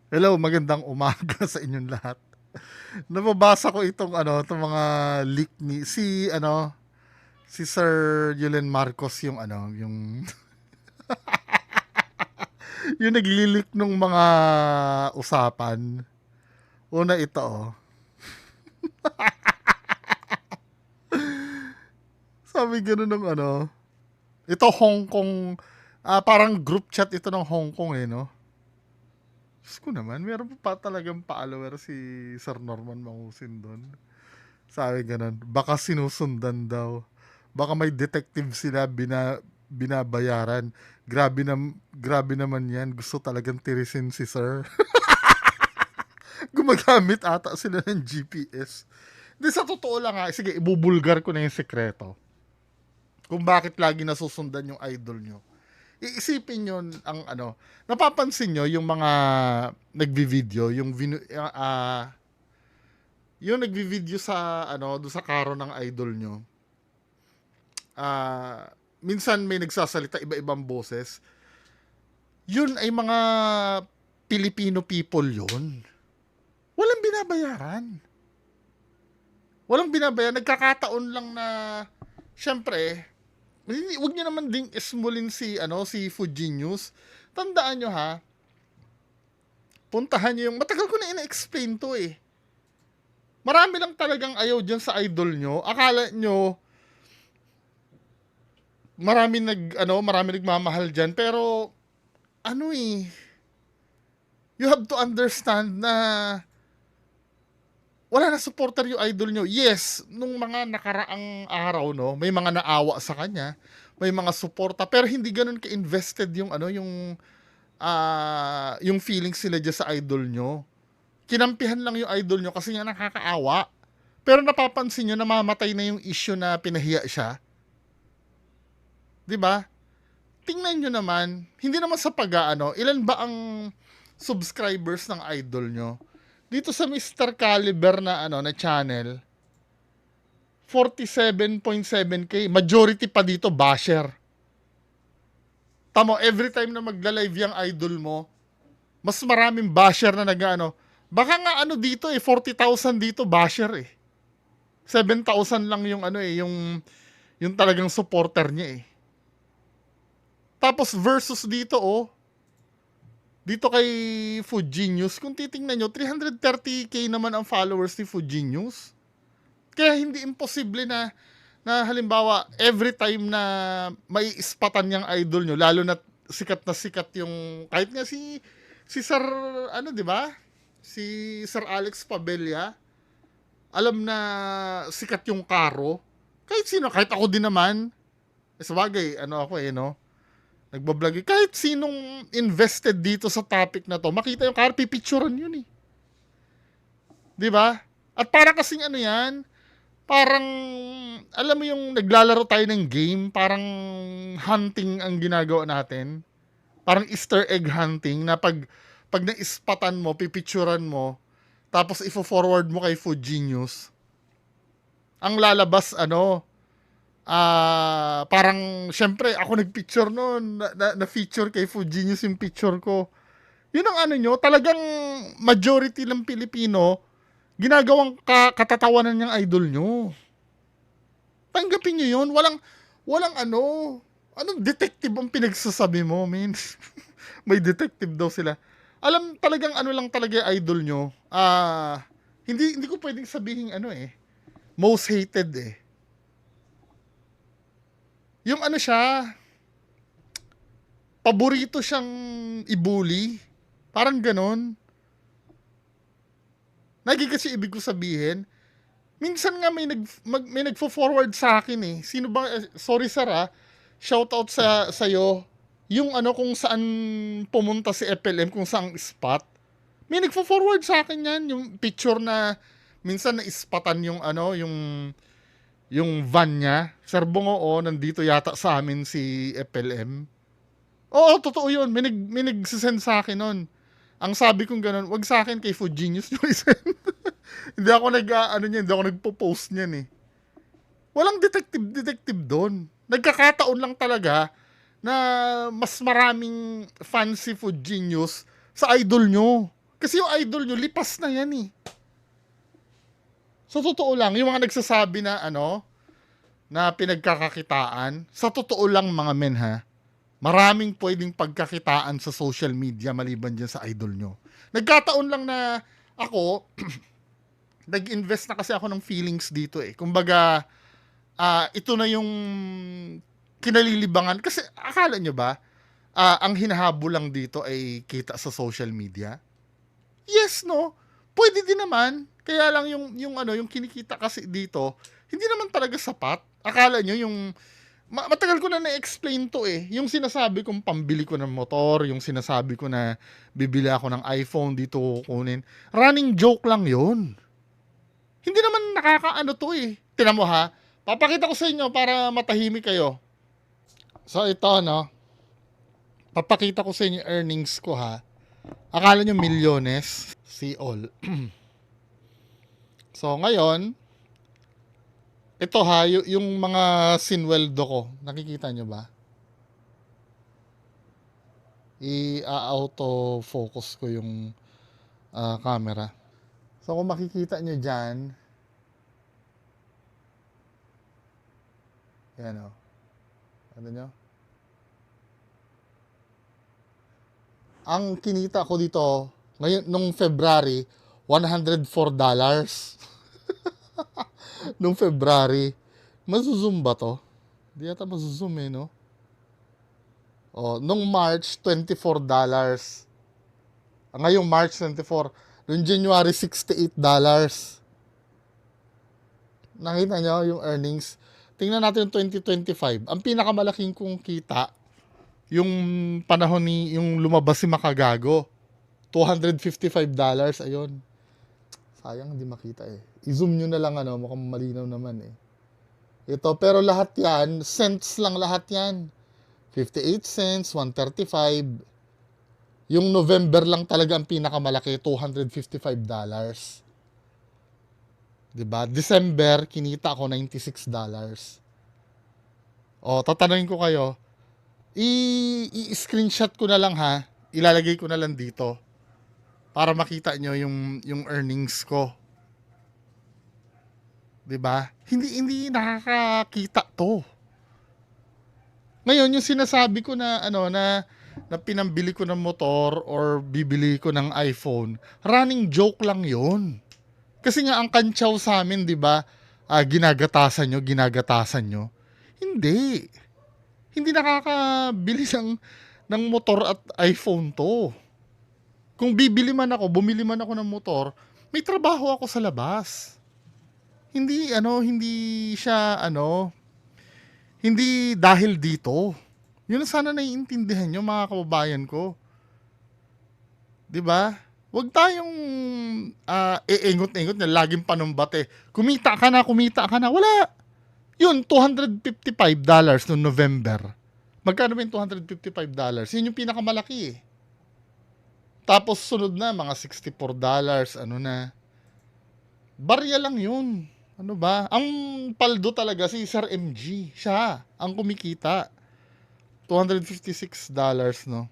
Hello, magandang umaga sa inyong lahat. Nababasa ko itong mga leak ni si Sir Julian Marcos yung yung nagli-leak nung mga usapan. Una ito, oh. Sabi gano'n ng ito Hong Kong, parang group chat ito ng Hong Kong no. Diyos ko naman, meron pa talagang follower si Sir Norman Mangusin doon. Sabi ganun, baka sinusundan daw. Baka may detective sila binabayaran. Grabe naman yan. Gusto talagang tirisin si Sir. Gumagamit ata sila ng GPS. Di sa totoo lang sige, ibubulgar ko na yung sekreto. Kung bakit lagi nasusundan yung idol nyo. Iisipin nyo napapansin nyo yung mga nagvi-video, yung nagvi-video sa do sa karo ng idol nyo. Minsan may nagsasalita iba-ibang boses. Yun ay mga Filipino people yun. Walang binabayaran. Nagkakataon lang na, syempre, huwag nyo naman ding ismulin si Fuji News. Tandaan nyo puntahan nyo matagal ko na ina-explain to Marami lang talagang ayaw dyan sa idol nyo. Akala nyo, marami nagmamahal dyan, pero, you have to understand na, wala na supporter yung idol nyo. Yes, nung mga nakaraang araw, may mga naawa sa kanya, may mga suporta, pero hindi ganun ka-invested yung feelings sila dyan sa idol nyo. Kinampihan lang yung idol nyo kasi nga nakakaawa. Pero napapansin nyo, namamatay na yung issue na pinahiya siya. 'Di ba? Tingnan nyo naman, hindi naman sa ilan ba ang subscribers ng idol nyo? Dito sa Mr. Caliber na channel, 47.7k, majority pa dito basher. Tamo, every time na magla-live yung idol mo, mas maraming basher na baka nga dito 40,000 dito basher 7,000 lang yung talagang supporter niya Tapos versus dito dito kay Fuji News, kung titingnan nyo, 330k naman ang followers ni Fuji News. Kaya hindi imposible na halimbawa, every time na may ispatan niyang idol nyo, lalo na sikat yung, kahit nga si Sir, di ba? Si Sir Alex Pabella, alam na sikat yung karo. Kahit sino, kahit ako din naman. Sabagay, ako nagbablog kahit sinong invested dito sa topic na to, makita yung car, pipicturean yun 'di ba? At para kasing yan, parang alam mo yung naglalaro tayo ng game, parang hunting ang ginagawa natin. Parang Easter egg hunting na pag naispatan mo, pipicturean mo, tapos ifo-forward mo kay Fuji News. Ang lalabas parang syempre ako nagpicture noon na feature kay Fuji News yung picture ko. Yun ang nyo, talagang majority ng Pilipino ginagawang katatawanan niyang idol nyo. Tanggapin nyo yun. Walang anong detective ang pinagsasabi mo, man. May detective daw sila. Alam talagang lang talaga idol nyo. Hindi ko pwedeng sabihin most hated yung siya, paborito siyang ibuli. Parang ganon. Kasi ibig ko sabihin, minsan nga may nagfo-forward sa akin Sino ba, sorry sir shoutout sa'yo. Yung kung saan pumunta si FLM, kung saang spot. May nagfo-forward sa akin yan, yung picture na minsan na-ispatan yung van niya. Sir Bungo, nandito yata sa amin si FLM. Oo, totoo yun. May nagsisend sa akin nun. Ang sabi kong ganun, wag sa akin, kay Fuji News nyo isend. Hindi ako hindi ako nagpo-post niyan Walang detective doon. Nagkakataon lang talaga na mas maraming fans si Fuji News sa idol nyo. Kasi yung idol nyo, lipas na yan eh. Sa totoo lang, yung mga nagsasabi na na pinagkakakitaan, sa totoo lang mga men ha, maraming pwedeng pagkakitaan sa social media maliban dyan sa idol nyo. Nagkataon lang na ako, nag-invest na kasi ako ng feelings dito eh. Kumbaga, ito na yung kinalilibangan. Kasi akala nyo ba, ang hinahabol lang dito ay kita sa social media? Yes, no? Pwede din naman. Kaya lang yung kinikita kasi dito, hindi naman talaga sapat. Akala nyo yung matagal ko na na-explain to eh. Yung sinasabi kong pambili ko ng motor, yung sinasabi ko na bibili ako ng iPhone dito kukunin. Running joke lang yun. Hindi naman nakakaano to eh. Tinan mo ha. Papakita ko sa inyo para matahimik kayo. So ito papakita ko sa inyo earnings ko ha. Akala nyo milyones. See all. So ngayon, ito ha, yung mga sinweldo ko, nakikita nyo ba? I-auto focus ko yung camera. So kung makikita nyo dyan, yan o. Ano nyo? Ang kinita ko dito, ngayon, nung February, $104. Nung February, mazuzoom ba to? Di yata mazuzoom eh, no? Nung March, $24. Ngayong March 24. Nung January, $68. Nakita nyo yung earnings? Tingnan natin yung 2025. Ang pinakamalaking kong kita, yung panahon yung lumabas si Makagago. $255. Ayun. Sayang hindi makita eh. I-zoom nyo na lang mukhang malinaw naman eh. Ito, pero lahat yan, cents lang lahat yan. 58 cents, 135. Yung November lang talaga ang pinakamalaki, $255. Diba? December, kinita ako $96. Tatanungin ko kayo, i-screenshot ko na lang ha, ilalagay ko na lang dito para makita nyo yung earnings ko. 'Di ba? Hindi nakakakita 'to. Ngayon yung sinasabi ko na na pinambili ko ng motor or bibili ko ng iPhone, running joke lang 'yon. Kasi nga ang kantsaw sa amin, 'di ba? Ginagatasan nyo. Hindi. Hindi nakakabili ng motor at iPhone 'to. Kung bumili man ako ng motor, may trabaho ako sa labas. Hindi siya hindi dahil dito. Yun sana naiintindihan nyo mga kababayan ko. 'Di ba? Huwag tayong eengot-engot na laging panumbate. Kumita ka na. Wala. Yun, $255 noong November. Magkano ba yung $255? Yun yung pinakamalaki eh. Tapos sunod na, mga $64, na. Barya lang yun. Ano ba? Ang paldo talaga, si Sir MG. Siya, ang kumikita. $256, no?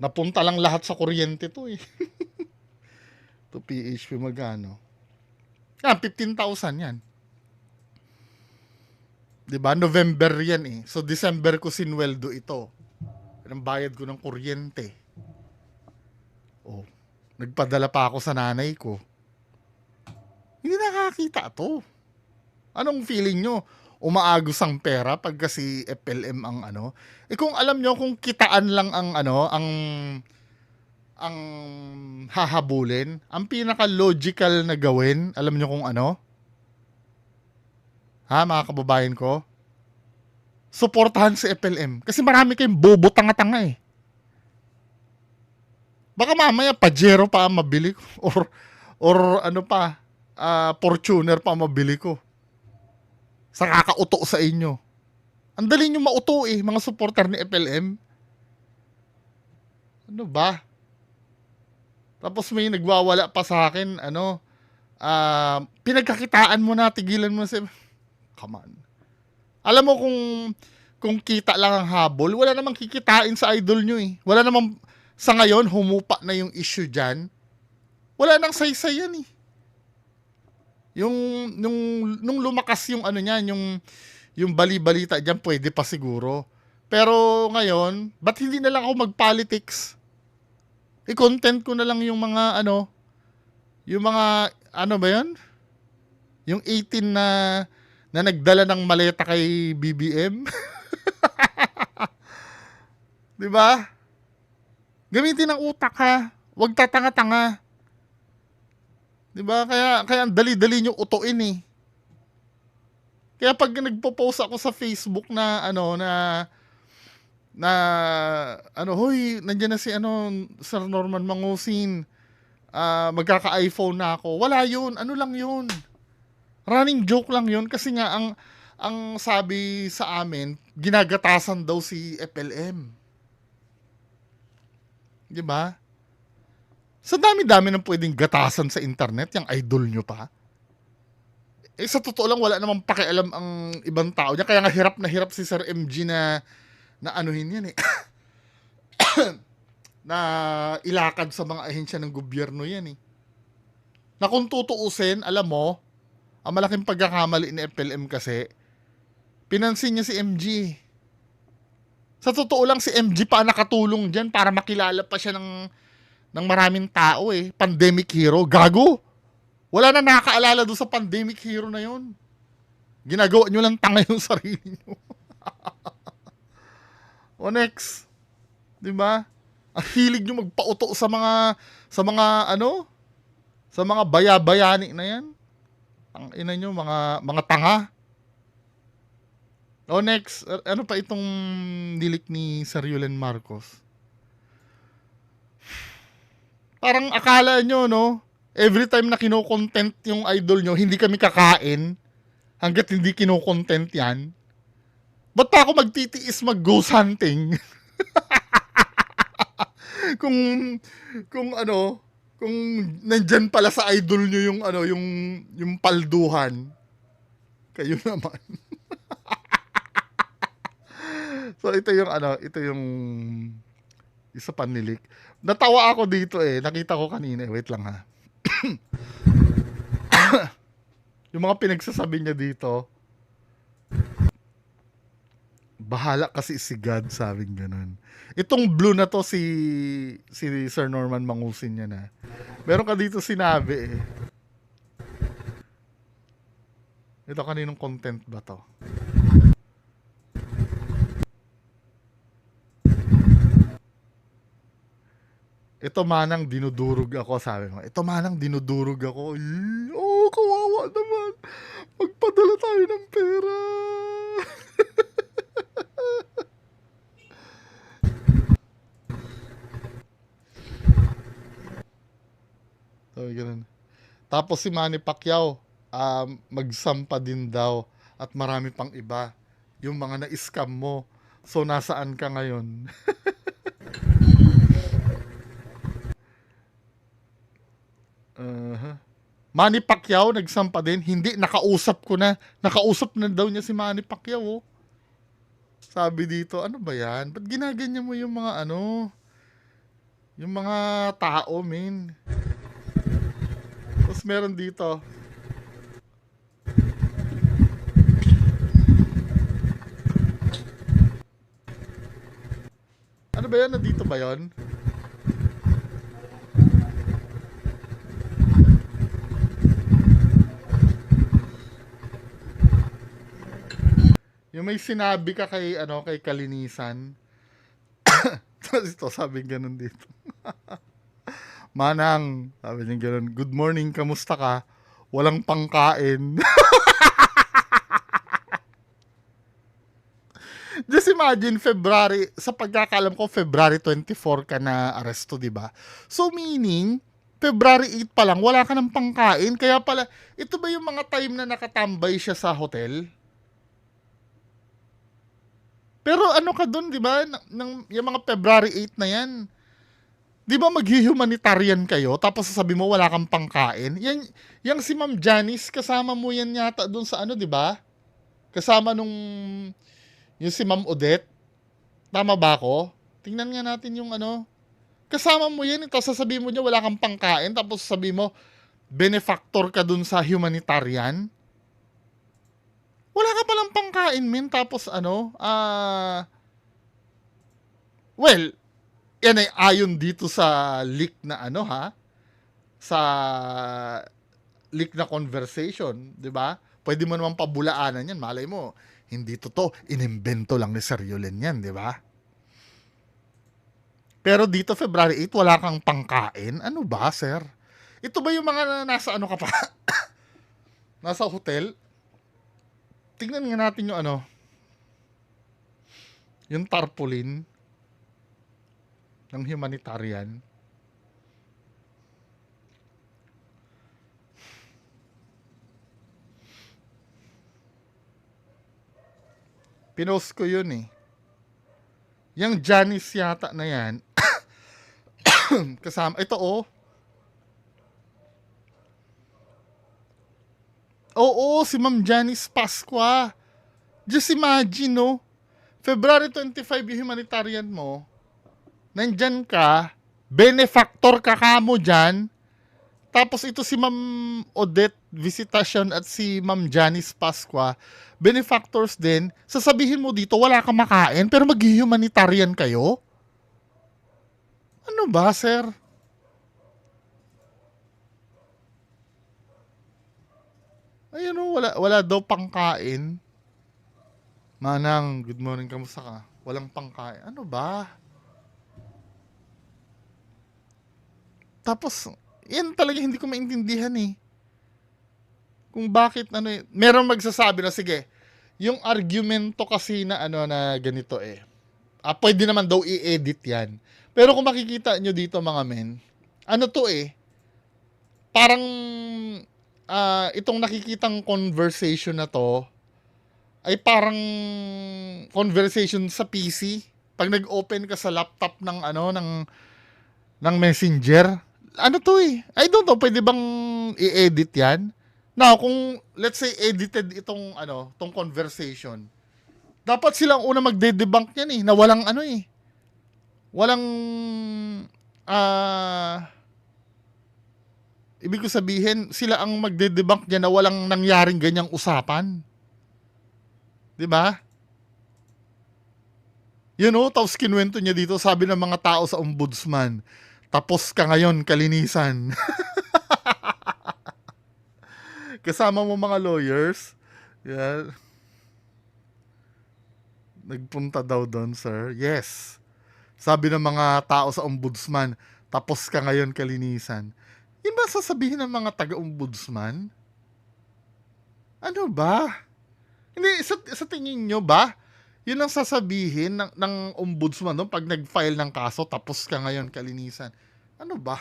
Napunta lang lahat sa kuryente to eh. To PHP magano. 15,000 yan. 'Di ba? November yan eh. So December ko sinweldo ito. Ang bayad ko ng kuryente. Nagpadala pa ako sa nanay ko. Hindi nakakita to. Anong feeling nyo? Umaagos ang pera pag kasi FLM ang kung alam nyo kung kitaan lang ang ang hahabulin, ang pinaka logical na gawin, alam nyo kung ano? Ha, mga kababayan ko? Suportahan si FLM. Kasi marami kayong bobo tanga-tanga eh. Baka mamaya Pajero pa ang mabili ko. Or Fortuner pa ang mabili ko. Sa kakauto sa inyo. Ang dali nyo mauto eh, mga supporter ni FLM. Ano ba? Tapos may nagwawala pa sa akin, pinagkakitaan mo na, tigilan mo na come on. Alam mo kung kita lang ang habol, wala namang kikitain sa idol nyo eh. Wala namang Sa ngayon, humupa na yung issue dyan. Wala nang saysay yan eh. Nung lumakas yung ano niyan, yung bali-balita dyan, pwede pa siguro. Pero ngayon, ba't hindi na lang ako mag-politics? I-content ko na lang yung mga ano ba yun? Yung 18 na nagdala ng maleta kay BBM. 'Di ba? Gamitin ang utak ha. Huwag tatanga-tanga. 'Di ba? Kaya ang dali-dali niyo utuin eh. Kaya pag nagpo-post ako sa Facebook na hoy, nandiyan na si Sir Norman Mangusin. Magkaka-iPhone na ako. Wala 'yun. Ano lang 'yun? Running joke lang 'yun kasi nga ang sabi sa amin, ginagatasan daw si FLM. 'Di ba? Sa dami-dami ng pwedeng gatasan sa internet, yung idol nyo pa. Sa totoo lang, wala namang pakialam ang ibang tao niya. Kaya nga hirap na hirap si Sir MG na anuhin yan eh. Na ilakad sa mga ahensya ng gobyerno yan eh. Na kung tutuusin, alam mo, ang malaking pagkakamali ni FLM kasi, pinansin niya si MG. Sa totoo lang, si MG pa nakatulong dyan para makilala pa siya ng maraming tao eh. Pandemic hero. Gago! Wala na nakakaalala doon sa pandemic hero na yon. Ginagawa nyo lang tanga yung sarili nyo. O next. Diba? Ang hilig nyo magpauto sa mga baya-bayani na yan. Ang ina nyo, mga tanga. O next. Ano pa itong nilik ni Sir Yulen Marcos? Parang akala nyo, no? Every time na kino-content yung idol nyo, hindi kami kakain hanggat hindi kino-content yan. Ba't pa ako magtitiis mag-ghost hunting? kung nandyan pala sa idol nyo yung palduhan. Kayo naman. So ito yung isa panilik. Natawa ako dito eh. Nakita ko kanina. Wait lang ha. Yung mga pinagsasabi niya dito, bahala kasi si God, sabing ganun. Itong blue na to si Sir Norman Mangusin niya na. Meron ka dito sinabi eh. Ito kaninong content ba to? Ito manang dinudurog ako, sabi mo. Ito manang dinudurog ako. Kawawa naman. Magpadala tayo ng pera. Sabi ganun. Tapos si Manny Pacquiao, magsampa din daw at marami pang iba. Yung mga na-scam mo. So, nasaan ka ngayon? Manny Pacquiao nagsampa din. Hindi, nakausap na daw niya si Manny Pacquiao. Sabi dito, ano ba yan? Ba't ginaganyan mo yung mga yung mga tao, men? Tapos meron dito. Ano ba yan? Nandito ba yon? Yung may sinabi ka kay Kalinisan. Tapos ito, sabi ganun dito. Manang, sabi niya ganun, good morning, kamusta ka? Walang pangkain. Just imagine, February, sa pagkakalam ko, February 24 ka na aresto, di ba? So meaning, February 8 pa lang, wala ka ng pangkain. Kaya pala, ito ba yung mga time na nakatambay siya sa hotel? Pero ano ka dun, di ba? Yung mga February 8 na yan. Di ba maghi-humanitarian kayo, tapos sasabi mo wala kang pangkain? Yang si Ma'am Janice, kasama mo yan yata dun sa di ba? Kasama yung si Ma'am Odette. Tama ba ako? Tingnan nga natin yung Kasama mo yan, tapos sasabihin mo niya wala kang pangkain, tapos sasabihin mo, benefactor ka dun sa humanitarian. Wala ka palang pangkain, men, tapos well, yan ay ayon dito sa leak na sa leak na conversation, di ba? Pwede mo naman pabulaanan yan, malay mo, hindi totoo, inimbento lang ni Sir Yulen yan, di ba? Pero dito, February 8, wala kang pangkain? Ano ba, sir? Ito ba yung mga nasa ano ka pa? Nasa hotel? Tingnan nga natin yung yung tarpaulin ng humanitarian. Pinost ko yun eh. Yung Janice yata na yan, kasama, ito Oo, si Ma'am Janice Pasqua. Just imagine, no? February 25 yung humanitarian mo. Nandyan ka, benefactor ka kamo dyan. Tapos ito si Ma'am Odette Visitation at si Ma'am Janice Pasqua, benefactors din. Sasabihin mo dito, wala kang makain, pero mag-humanitarian kayo? Ano ba, sir? Ayun o, wala daw pangkain. Manang, good morning, kamusta ka? Walang pangkain. Ano ba? Tapos, yan talaga hindi ko maintindihan eh. Kung bakit meron magsasabi na sige, yung argumento kasi na na ganito eh. Pwede naman daw i-edit yan. Pero kung makikita nyo dito mga men, parang itong nakikitang conversation na to ay parang conversation sa PC. Pag nag-open ka sa laptop ng ng Messenger, I don't know, pwede bang i-edit yan? Now, kung let's say edited tong conversation, dapat silang una magde-debunk yan na walang walang ibig ko sabihin, sila ang magde-debunk niya na walang nangyaring ganyang usapan. 'Di ba? Tapos kinuwento niya dito, sabi ng mga tao sa ombudsman, tapos ka ngayon, kalinisan. Kasama mo mga lawyers. Yeah. Nagpunta daw doon, sir. Yes. Sabi ng mga tao sa ombudsman, tapos ka ngayon, kalinisan. Yun ba sasabihin ng mga taga-ombudsman? Ano ba? Hindi, sa tingin nyo ba? Yun ang sasabihin ng ombudsman no? Pag nag-file ng kaso, tapos ka ngayon, kalinisan. Ano ba?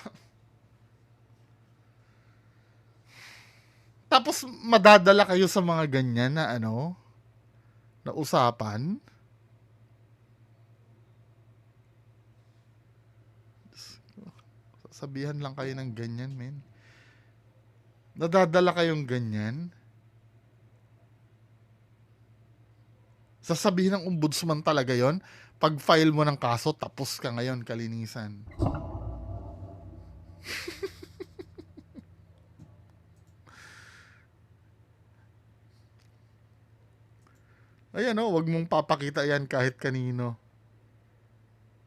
Tapos madadala kayo sa mga ganyan na na usapan. Sabihan lang kayo ng ganyan, men. Nadadala kayong ganyan. Sasabihin ng ombudsman talaga yon. Pag file mo ng kaso, tapos ka ngayon, kalinisan. Ayan wag mong papakita yan kahit kanino.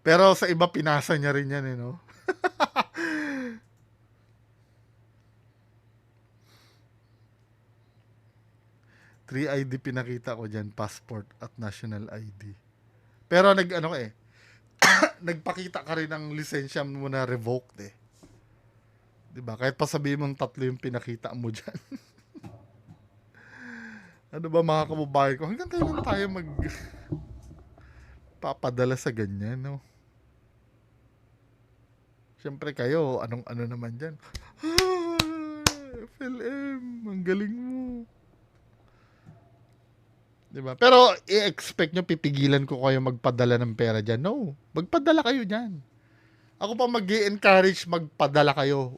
Pero sa iba, pinasa niya rin yan 3 ID pinakita ko dyan, passport at national ID. Pero nagpakita ka rin ng lisensya mo na revoked eh. 'Di ba? Kahit pa sabihin mong 3 yung pinakita mo dyan. Ano ba mga kababayan ko? Hanggang kailan tayo papadala sa ganyan, no? Siyempre kayo, anong naman dyan? FLM, ang galing mo. Diba? Pero i-expect nyo pipigilan ko kayo magpadala ng pera dyan. No, magpadala kayo dyan. Ako pa mag-i-encourage magpadala kayo.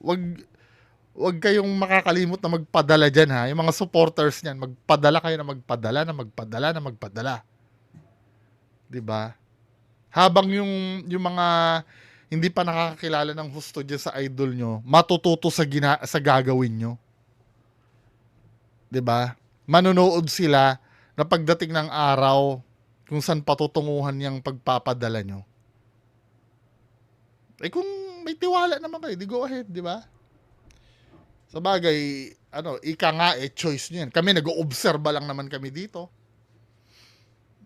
Wag kayong makakalimot na magpadala dyan ha. Yung mga supporters niyan, magpadala kayo na magpadala na magpadala na magpadala. Diba? Habang yung hindi pa nakakakilala ng husto dyan sa idol nyo, matututo sa gagawin nyo. 'Di ba? Manonood sila na pagdating ng araw kung saan patutunguhan yung pagpapadala nyo. Eh kung may tiwala naman kayo, di go ahead, di ba? Sa bagay, ika nga choice nyo yan. Kami nag-oobserba lang naman kami dito.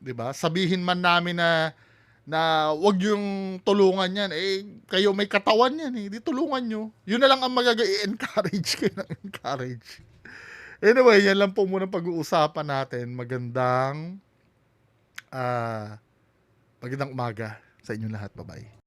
Di ba? Sabihin man namin na wag yung tulungan yan, kayo may katawan yan, di tulungan nyo. Yun na lang ang encourage kayo ng encourage. Anyway, yan lang po muna pag-uusapan natin. Magandang umaga sa inyong lahat. Bye-bye.